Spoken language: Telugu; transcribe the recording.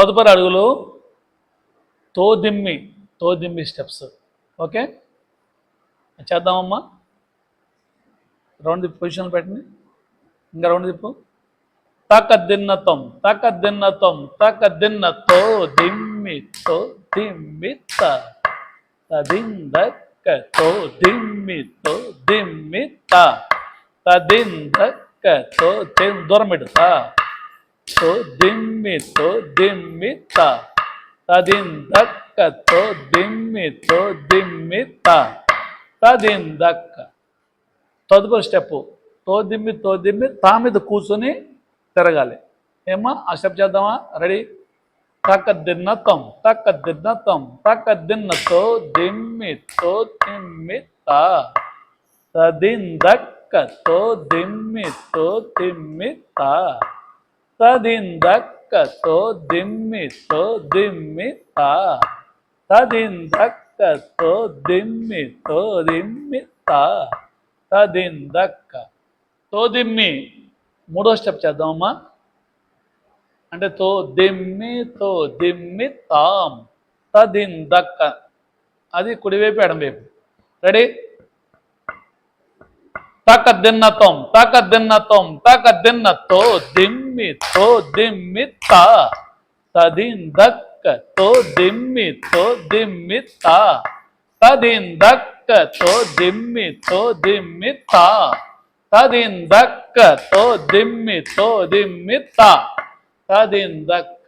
తదుపరి అడుగులు తోదిమ్మి స్టెప్స్. ఓకే, చేద్దామమ్మా. రౌండ్ తిప్పు, పొజిషన్ పెట్టండి. ఇంకా రౌండ్ తిప్పు. తకదిన్నతం తకదిన్నతం తకదిన్నతో దిమ్మితో దిమ్మిత తదిందక్కతో దిమ్మితో దిమ్మిత తదిందక్కతో దూరం పెడుతా తో దిమ్మితో దిమ్మిత తదిందక్కతో దిమ్మితో దిమ్మిత తదిందక్క. తదుపరి స్టెప్ తోదిమ్మి తా మీద కూర్చొని తిరగాలి. ఏమ్మా ఆ స్టెప్ చేద్దామా? రెడీ. తకదిన్నతం తకదిన్నతం తకదిన్నతో దిమ్మితో దిమ్మిత తదిందక్కతో దిమ్మితో దిమ్మిత తదిందక్కతో దిమ్మితో దిమ్మిత తదిందక్కతో దిమ్మితో దిమ్మిత తదిందక్క. తోదిమ్మి మూడో స్టెప్ చేద్దామమ్మా. అంటే తో దిమ్మి తాం తదిందక్క. అది కుడివైపు ఎడంవైపు. రెడీ. తకదిన్నతం తకదిన్నతం తకదిన్నతో దిమ్మితో దిమ్మిత తదిందక్కతో దిమ్మితో దిమ్మిత తదిందక్కతో దిమ్మితో దిమ్మిత తదిందక్కతో దిమ్మితో దిమ్మిత తదిందక్క.